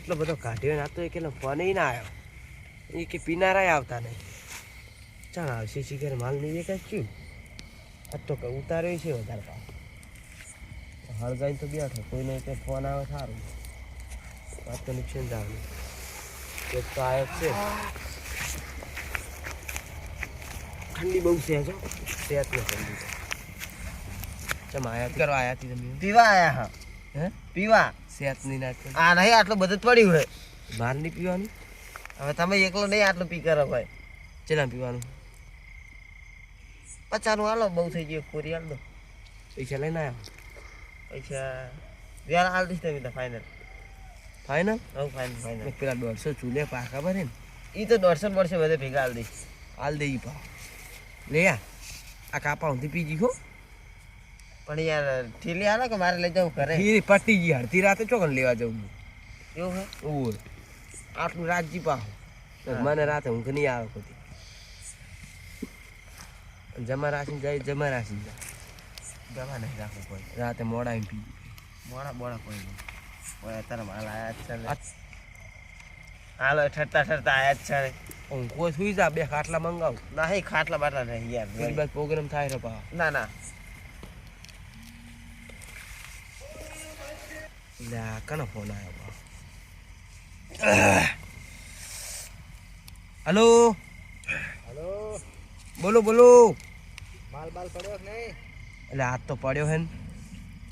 એટલો બધો કાઢ્યો ને આ તો એ કે ફોન ના આવ્યો એ કે પીનારાય આવતા નહીં ચાલ આવશે શીખર માલ નહીં કાંઈ ક્યું આ તો ઉતાર્યો છે વધારે પાસ હળગાઈને તો બેઠો કોઈને કંઈ ફોન આવે સારું વાત તો નુકસાન જવાનું એક તો આવ્યો છે ઠંડી બહુ છે જો સેહત ને ઠંડી ચમ આયાત કરો આયાતી તમે પીવા આયા હા હે પીવા સેહત નહીં નાખ આ નહીં આટલું બધું જ પડ્યું હોય બહાર નહીં પીવાનું હવે તમે એકલો નહીં આટલું પી કરો ભાઈ ચેલા પીવાનું 50 હાલો બહુ થઈ ગયું પૂરી હાલ દો પૈસા લઈને આવ્યા પૈસા વ્યાર હાલ દઈશ તમે તો ફાઇનલ ફાઇનલ હવે ફાઇનલ પેલા 150 ચૂલે પાકા ભરે ને એ તો 150 બધે ભેગા હાલ દઈશ હાલ દે ઈ પા લે આ કાપા ઊંધી પીજી હો પણ યાર ઠીલી હાલો કે મારે લઈ જવું ઘરે ઈ પટ્ટી ગઈ અડધી રાતે ચોકન લેવા જવું એવું હે ઓર આટલું રાખજી પા મને રાતે ઊંઘ નહીં આવે કોઈ જમા રાશી જાય જમા રાશી જાય જમા નહીં રાખવું કોઈ રાતે મોડા એમ પી મોડા કોઈ નહીં કોઈ અત્યારે માલ આયા જ છે ને હાલો ઠરતા આયા જ છે ઊંઘ કોઈ સુઈ જા બે ખાટલા મંગાવું નહીં ખાટલા બાટલા નહીં યાર એક બાદ પ્રોગ્રામ થાય રે પા ના લે કનો ફોન આવ્યો હલો हेलो બોલો બોલો माल बाल पड़े हो नहीं એટલે આજ તો પડ્યો હે ને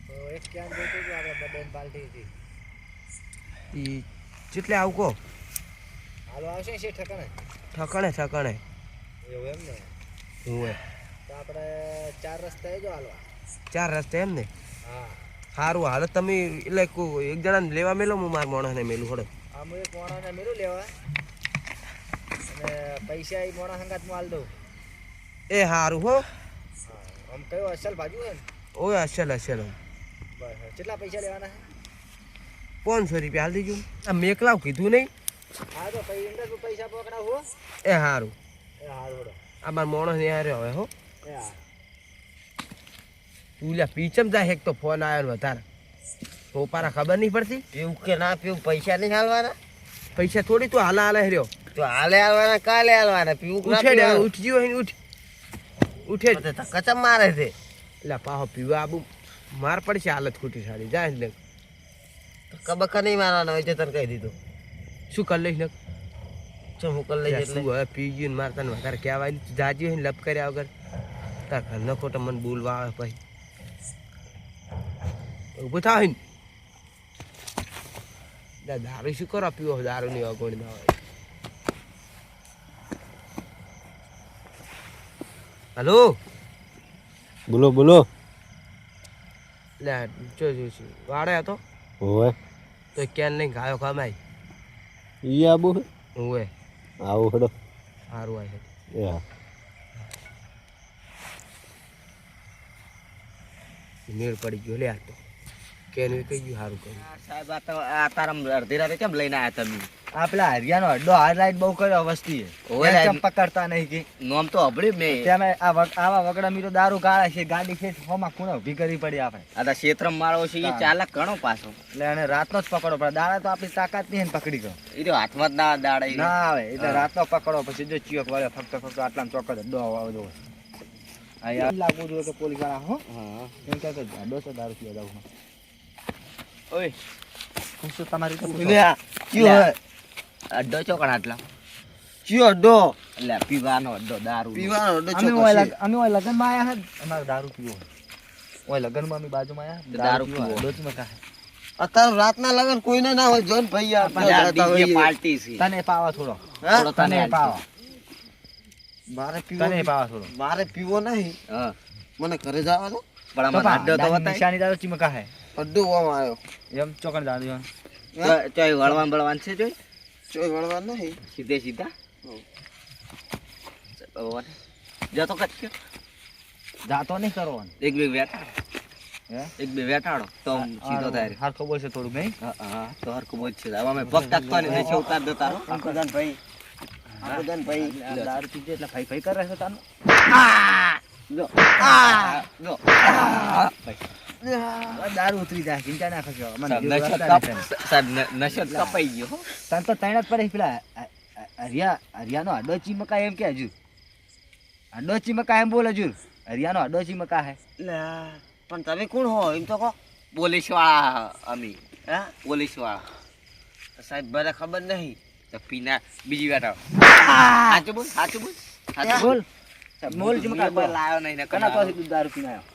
तो एक क्या देते जो आपने बर्थडे पार्टी थी ઈ જેટલે આવું કહો हालो आवशे છે ઠકાણે ઠકણે એવું એમ ને હું તો આપણે ચાર રસ્તા જો હાલવા 4 રસ્તે એમ ને હા સારું હાલ તમે એટલે એક જણાને લેવા મેલો હું મારા માણસને મેલું હડો આમ એક મોણાને મેરું લેવા અને પૈસા એ મોણા સંગાત માં હાલ દઉં એ સારું હો હા આમ કયો અસલ બાજુ હે ને ઓય અસલ બસ કેટલા પૈસા લેવાના હે 500 રૂપિયા હાલ દીજો આ મેકલાવ કીધું નહીં હા તો અંદર પૈસા પકડા હો એ સારું એ હારું આ મારા માણસ ને હારે હવે હો એ હા તું લ્યા પીચમ જાય એક તો ફોન આવ્યો ને વધારે સોપારા ખબર નહીં પડતી પીવું કે ના પીવું પૈસા નહીં હાલવાના પૈસા થોડી તું હાલે રહ્યો તો હાલે હાલવાના કાલે હાલવાના પીવું કે ના ઉઠે પીવાનું? ઉઠજી હોય ને ઉઠે જ. તો કચમ મારે છે એટલે પાહો પીવા આબુ માર પડશે હાલત ખોટી સારી જાય ને તો કબક્કા નહીં મારવાના હોય છે તને કહી દીધું શું કરી લઈશ ને શું હું કરી લઈ શું હવે પી ગયું ને મારે તને વધારે કહેવાય જાજી હોય ને લપ કર્યા વગર તાર ઘરનો ખોટો મને બોલવા આવે પછી ઊભું થાય ને દારૂ શું કરો પીવો દારૂ ની અગવડ ના હોય હલો બોલો બોલો લે જો વાડે હતો ઓવે તો કેન લઈને ગાયો કમાઈ ઈ આબુ ઓવે આવું હડો સારું આવે એ હા મેળ પડી ગયો લે આ તો કેન કહી ગયું સારું કર્યું સાહેબ આ તારા અડધી રાતે કેમ લઈને આયા તમે આ પેલા હરિયાનો અડ્ડો હાઈલાઇટ બહુ કર્યો વસ્તી કેમ પકડતા નહીં કે નોમ તો અબળી મેં તમે આવા વગડા મીરો દારૂ ગાળે છે ગાડી છે હોમાં ખૂણે ઊભી કરવી પડી આપણે આ તો ક્ષેત્રમ માળો છે એ ચાલક ઘણો પાછો એટલે એને રાતનો જ પકડો પડે દાડા તો આપણી તાકાત નહીં પકડી ગયો એ તો હાથમાં જ ના દાડા ના આવે એટલે રાતનો પકડો પછી જો ચિયોક વાળે ફક્ત આટલામાં ચોક્કસ અડ્ડો આવે દો લાગવું જોઈએ કે પોલીસ વાળા હો એમ કહે અડ્ડો છે દારૂ પીવા જાવ ઓય શું તમારી તો અડ્ડો ચોકડ આટલા ચિયો અડ્ડો એટલે પીવાનો અડ્ડો દારૂ પીવાનો અડ્ડો અમે ઓય લગનમાં આયા હે અમારે દારૂ પીવો ઓય લગનમાં અમે બાજુમાં આયા દારૂ પીવો અડ્ડો જ મકા અત્યારે રાતના લગન કોઈને ના હોય જોન ભાઈ યાર પાર્ટી છે તને પાવા થોડો તને પાવા મારે પીવો તને પાવા થોડો મારે પીવો નહીં હા મને ઘરે જવા દો પણ અમાર અડ્ડો તો બતાય નિશાની દારૂ ચીમકા હે અડ્ડો ઓમ આવ્યો એમ ચોકડ દારૂ ચોય વળવાન બળવાન છે ચોય વળવાન નહીં સીધે સીધા ભગવાન જાતો કચ્છ જાતો નહીં કરવાનો એક બે વેટાડો એક બે વેટાડો તો સીધો થાય હરખો બોલ છે થોડું નહીં હા તો હરખો બોલ છે હવે અમે પગ તાકતો ને નીચે ઉતાર દો તારો અંકુદાન ભાઈ દારૂ પીજે એટલે ભાઈ ભાઈ કરે છે તાનો જો જો દારૂ ઉતરી જાય ચિંતા ના કરજો અમને સાહેબ, જેવું નશો રાખતા નહીં. સાહેબ, નશો કપાઈ ગયો હો. તને તો તૈણ જ પડે પેલા હરિયાનો અડો ચીમકા એમ કે હજુ અડો ચીમકા એમ બોલ હજુ હરિયાનો અડો ચીમકા હે લા, પણ તમે કોણ હો એમ તો કહો. પોલીસ વાળા અમે, હા પોલીસ વાળા. તો સાહેબ મને ખબર નહીં. તો પીના બીજી વાર આવો. સાચું બોલ, સાચું બોલ, સાચું બોલ. બોલ બોલ ચીમકા બોલ લાયો નહીં ને કના તો તું દારૂ પીને આવ્યો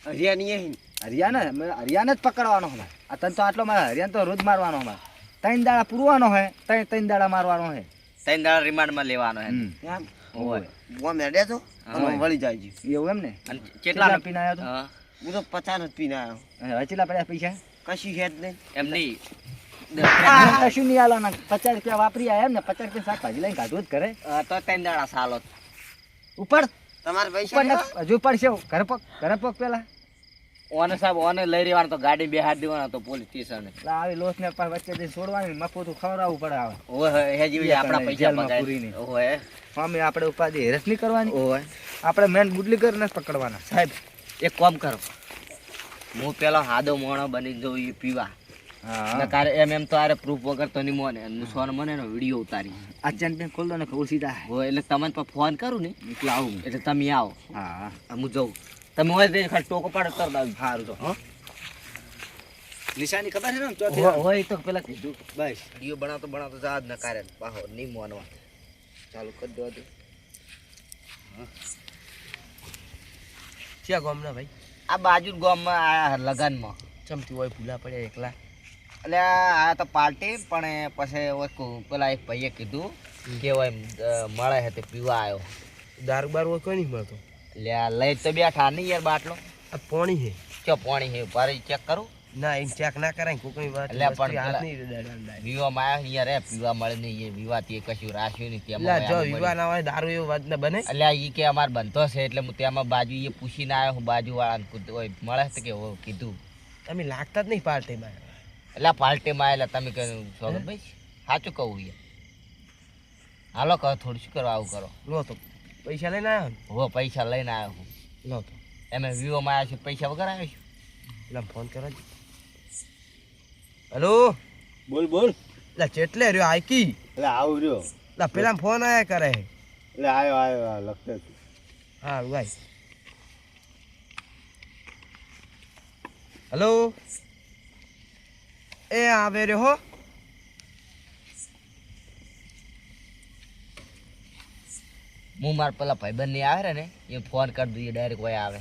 હરિયાની અહીં હરિયાને જ પકડવાનો હમણાં આ તને તો આટલો મારે હરિયાને તો રોજ મારવાનો હમણાં 3 દાડા પૂરવાનો હે 3 દાડા મારવાનો હે 3 દાડા રિમાન્ડમાં લેવાનો હે. એમ હોય. બોમ હેડે તો અને વળી જાય છે. એવું એમ ને અને કેટલા કેટલા પીને આવ્યો હા, હું તો 50 જ પીને આવ્યો. તો હવે કેટલા પડ્યા પૈસા કશું છે જ નહીં. એમ નહીં. કશું નહીં આલો 50 રૂપિયા વાપરી આયા એમ ને 50 રૂપિયા શાકભાજી લઈને કાઢવું જ કરે તો 3 દાડા સાલો. ઉપર તમારે પૈસા ઉપર લેવા? હજુ પડશે ઘરે પગ પેલા ઓને સાહેબ ઓને લઈ રહેવાનો તો ગાડી બેહાડી દેવાનો તો પોલીસ સ્ટેશન. આવી લોસ ને વચ્ચે જઈને છોડવાની મફતું ખવડાવવું પડે આવે ઓય હેજી આપણા પૈસા જેલમાં બગાડ. પૂરી નહીં. ઓય સ્વામી આપણે ઉપાધિ હેરસ નહીં કરવાની ઓય આપણે મેન બુડલી કરીને જ પકડવાના સાહેબ એક કામ કરો, હું પેલો હાદો મોણો બની જઉં એ પીવા. હા નકારે એમ તો આરે પ્રૂફ વગર તો નહીં મોને. હું સોન મને એનો વિડીયો ઉતારી આ ચેન ખોલ દો ને ખબર સીધા હોય એટલે તમને પર ફોન કરું ને એટલે આવું એટલે તમે આવો. હા હું જઉં. તમે હોય તે ખાલી ટોકો પાડો તરત આવી. સારું તો હો? નિશાની ખબર છે ને ચોથી હોય તો પેલા કીધું બસ વિડીયો બનાવતો જા જ નકારે પાહો નહીં મોનવા. ચાલુ કરી દો દે. ક્યાં ગામના ભાઈ? આ બાજુ ગામમાં આ લગનમાં ચમથી હોય ભૂલા પડ્યા એકલા. એટલે આ તો પાર્ટી પણ પછી ઓય પેલા એક ભાઈએ કીધું કે હોય મળે છે તે પીવા આવ્યો. દારૂ બાર હોય કોઈ નહીં મળતો. એટલે આ લઈ તો બેઠા નહીં યાર બાટલો. આ પાણી છે. ચો પાણી છે ભારે ચેક કરું. ના એમ ચેક ના કરાય કોકની વાત. એટલે પણ વસ્તી હાથ પેલા નહીં દડાડે. વિવામાં આવ્યો યાર એ પીવા મળે નહીં એ વિવાથી કશું રાખ્યું નહીં લા, તેમાં જો આનું વિવાહ ના હોય દારૂ એવો વાત ને બને. એટલે એ કે અમારે બનતો છે એટલે હું તેમાં બાજુ એ પૂછીને આવ્યો હું બાજુવાળાને મળે છે કે હો કીધું. તમે લાગતા જ નહીં પાર્ટીમાં. એટલે પાર્ટીમાં એટલે તમે કહ્યું સ્વાગતભાઈ સાચું કહું યાર. હાલો કહો થોડું શું કરો આવું કરો. લો તો પૈસા લઈને આવ્યો ને. હો પૈસા લઈને આવ્યો હું. લો તો એમ વિવોમાં આવ્યો છું પૈસા વગર આવ્યો છું. એટલે ફોન કરો. હેલો બોલ બોલ લા, ચેટલે રહ્યો આઈકી. એટલે આવું રહ્યો લા, પેલા ફોન આયા કરે. એટલે આવ્યો લખતો છું. હા ભાઈ. હેલો એ આવે રહ્યો હો. હું મારા પેલા ભાઈબંધ ની આવે ને એ ફોન કરી દઈએ ડાયરેક્ટ કોઈ આવે.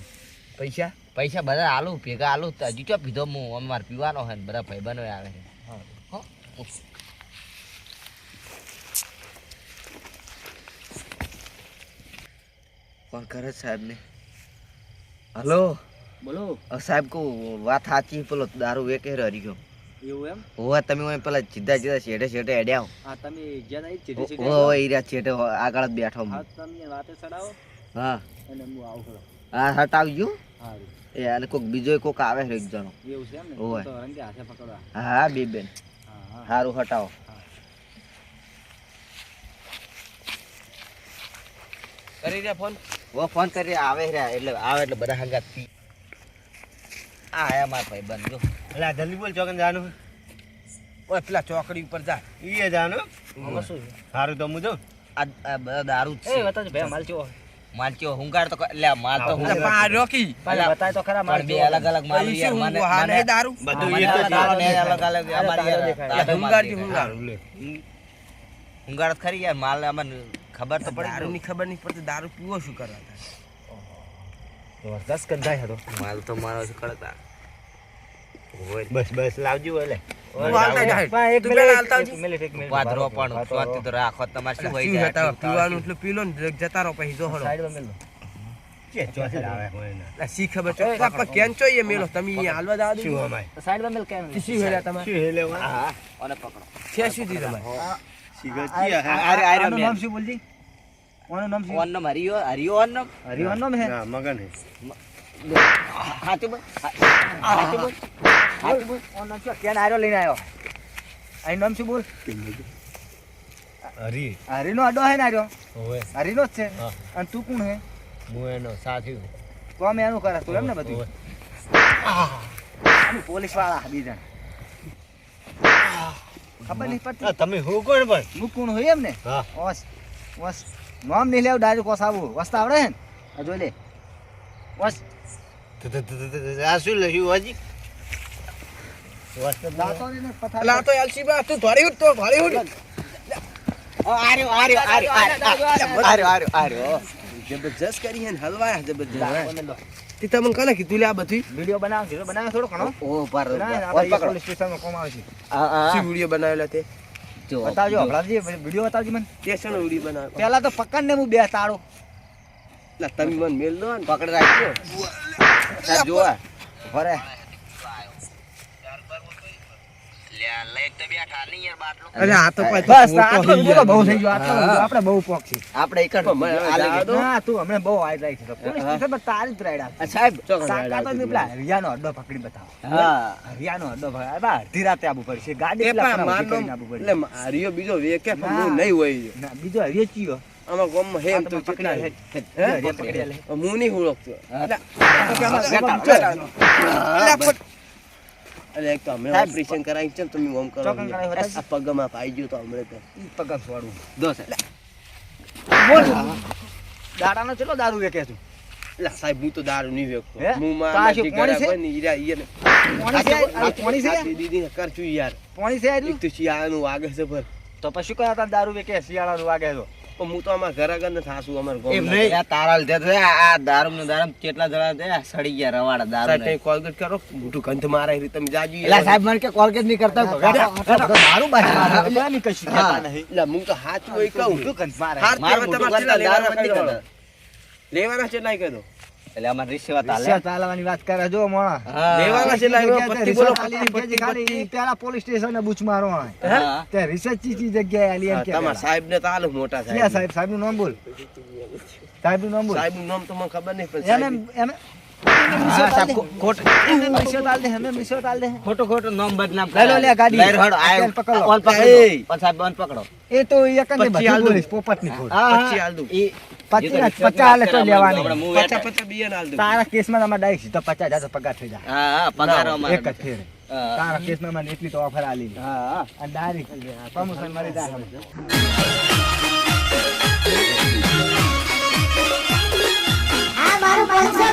પૈસા પૈસા બધા આલું ભેગા આલું તો હજુ ચો પીધો હું અમારે પીવાનો હોય ને બધા ભાઈબંધો આવે છે. હો? ફોન કરે સાહેબ ને. હલો બોલો સાહેબ કહું વાત સાચી પેલો દારૂ વેકે હરી ગયો. એવું એમ હોવા તમે હોય પેલા સીધા સીધા શેઠે અડ્યા હા તમે જ્યાં આવી ચીઠી હોય ઈરા શેઠે આગળ જ બેઠો હું. તમને વાતે ચડાવો હા અને હું આવું કરું હા હટ આવજો. સારું એ અને કોક બીજો કોક આવે છે એક જણો. એવું છે એમ ને ઓય. તો રંગે હાથે પકડવા હા બે બેન હા હા સારું હટાવો. કરી રહ્યા ફોન. વો ફોન કરી આવે રહ્યા એટલે આવે એટલે બધા હંગાત પી. આ આયા મારા ભાઈ બંધ જો. એટલે જલ્દી બોલ ચોકન જવાનું ઓય પેલા ચોકડી ઉપર જા. ઈ જવાનું આમાં શું છે? સારું તો હું જાઉં આ બધા દારૂ જ એ છે. બતાજો ભાઈ માલ ચો માલચો હુંગાર તો એટલે માલ તો એટલે પણ આ રોકી. અલા, બતાય તો ખરા માલ પણ બે અલગ અલગ માલ ઈ યાર શું મને હા નહીં દારૂ. બધું મને એક જ દારૂ ને અલગ અલગ અમારી યાર દેખાય. દારૂ હુંગાર માલ થી દેખાય. હુંગાર. હુંગાર જ ખરી યાર માલ અમને ખબર તો પડી દારૂની ખબર નહીં પડતી. દારૂ પીવો શું કરવા થાય? જબરદસ્ત ગંધાય હતો માલ તો મારો છે કડતા. બસ બસ લાવજો એટલે હું હાલતા જાય. એક તું પેલા હાલતા આવજે. મિનિટ પાદરો પણ સ્વાતિ તો રાખો તમારે શું હોય શું જાય હતા? પીવાનું એટલું પી લો ને જતા રહો પછી જો હળો. સાઈડમાં મેલ કે ચોથી આવે હોય ને લા, શી ખબર છે પણ કેમ છો એ મેલો તમે અહીંયા હાલવા દાવ શું અમાય સાઈડમાં મેલ કેમ શું હેડ્યા તમારે? શું હેલે હોય હા અને પકડો. છે શું થી તમારે? સિગરેટ કી હે આનું નામ શું બોલજી ઓનું નામ શું ઓન નમ હરિયો હરિયો ઓન નમ હરિવન નામ હે ના મગન હે હાથી બોલ હાથી બોલ હાથી બોલ. ઓનું નામ શું કેન આર્યો લઈને આવ્યો આનું નામ શું બોલ હરી હરીનો અડો હે ને આર્યો હોવે હરીનો જ છે હા. અને તું કોણ હે હું એનો સાથી તો અમે એનું કરે તું એમ ને બધું હોવે. પોલીસ વાળા બીજા ખબર નહીં પડતી તમે હું કોણ પણ હું કોણ હોય એમ ને હા ઓસ ઓસ નામ નહીં લેવું ડાયરેક્ટ કોસ આવું વસ્તા આવડે હે ને આ જોઈ લે ઓસ આ શું લખ્યું હજી દાતો ને પથાર અલા તો એલસીબા તું ધોરી ઉઠ તો ધોરી ઉઠ આર્યો જબરજસ્ત કરી હે ને હલવાયા જબરજસ્ત તે તમને કોને કીધું લે આ બધું વિડિયો બનાવ થોડો ઘણો ઓ પર પોલીસ સ્ટેશનમાં કોમ આવશે સી વિડિયો બનાવેલા તે જો બતાવજો હમણાંથી વિડિયો બતાવજો મને તે શેનો વિડિયો બનાવ્યો પહેલા તો પકડ ને હું બે તાળો લા તમે મને મેલ દો ને પકડ રાખજો સાહેબ જો ભરે અરે આ તો બસ આટલો બહુ થઈ ગયો આપણે બહુ પોક છે આપણે એક ના તું હમણાં બહુ આઈ જાય છે પોલીસ સ્ટેશન પર તારી જ રાઈડ સાહેબ તાકાત જ નહીં પેલા હરિયાનો અડ્ડો પકડી બતાવો હા હરિયાનો અડ્ડો પકડી બા અડધી રાતે આબુ પડશે ગાડી એ પેલા પણ ઊભી મારનો કરીને આબુ પડશે. એટલે માર્યો બીજો વેકે પણ ના. હું નહીં હોય ના બીજો હરિયો ચીયો આમાં ગામમાં હેમ તો કેટલા હે હરિયો પકડી લે હું નહીં ઓળખતો અરે એક તો અમે ઓપરેશન કરાવી છે તમે ઓમ કરો ચોકન કરાવી હોતા આ પગમાં પાઈ ગયો તો હમણે તો ઈ પગમ છોડું દો સાહેબ દાડાનો ચેલો દારૂ વેકે છું એટલે સાહેબ હું તો દારૂ નહીં વેચતો હે? હું તો આ માં શું જે પોણી ગળા છે? હોય ને ઈરા ઈને પોણી છે આ પોણી છે દીદી ને કરશું યાર પોણી છે એક તો શિયાળાનું વાગે છે પર તો પછી શું કરતા દારૂ વેકે શિયાળાનું વાગે તો પણ હું તો અમારા ઘર આગળ ને થાશું અમારા એમ ગામમાં નહીં આ તારા લીધે તો આ દારૂમ ને દારૂમ કેટલા જણા છે સડી ગયા રવાડા દારૂ સાહેબ કઈ કોલગેટ કરો મોટું ગંધ મારે એટલે તમે જાજી એટલે સાહેબ મને કે કોલગેટ નહીં કરતા દારૂ બાજુ એટલે એની કશું કહેતા નહીં એટલે હું તો હાચું હોય કહું મોટું કંસ મારે હાથ મારે કહેવા મોટું તમારે કરતા કેટલા દારૂ લેવાના નથી છે નહીં કહી દો? કરતા એટલે અમારે રિશ્વત હાલે રિક્ષા ચાલવાની વાત કરે જો મોણા લેવાના છે નહીં એમાં પટ્ટી બોલો પટ્ટી પટ્ટી ખાલી પટ્ટી પેલા પોલીસ સ્ટેશન બૂચ મારો હા. તે રિસર્ચ ચીચી જગ્યાએ આલી એમ કે તમારા સાહેબ ને તો હાલ મોટા ક્યાં સાહેબ સાહેબ નું નામ બોલ સાહેબ નું નામ બોલ સાહેબ નું નામ તો મને ખબર નહીં પણ એમ સાહેબ એમ ખોટું ખોટું નામ બદનામ લઈ લો લે ગાડી. લઈ લો, હેડો, આયો. પકડ લો. ઓન પકડો. એ. પણ સાહેબ ઓન પકડો એ તો એક ને પછી બધું હાલ દઉં. બોલીશ પોપટની ખોટ. પછી હાલ દઉં. ઈ- પચીસ એ તો રિશ્વત 50 હાલે તો વાત લેવાની. કરવા માંગુ. પચાસ પચાસ બિયાના હાલ દઉં. તારા કેસમાં તમારે ડાયરેક્ટ સીધો 50,000 તો પગાર થઈ જાય હા હા પગાર અમારે એક જ ફેરે હા. તારા કેસમાં મને એટલી તો ઓફર આલી હા અને ડાયરેક્ટ પ્રમોશન મળી જાય આ મારું પલ્સર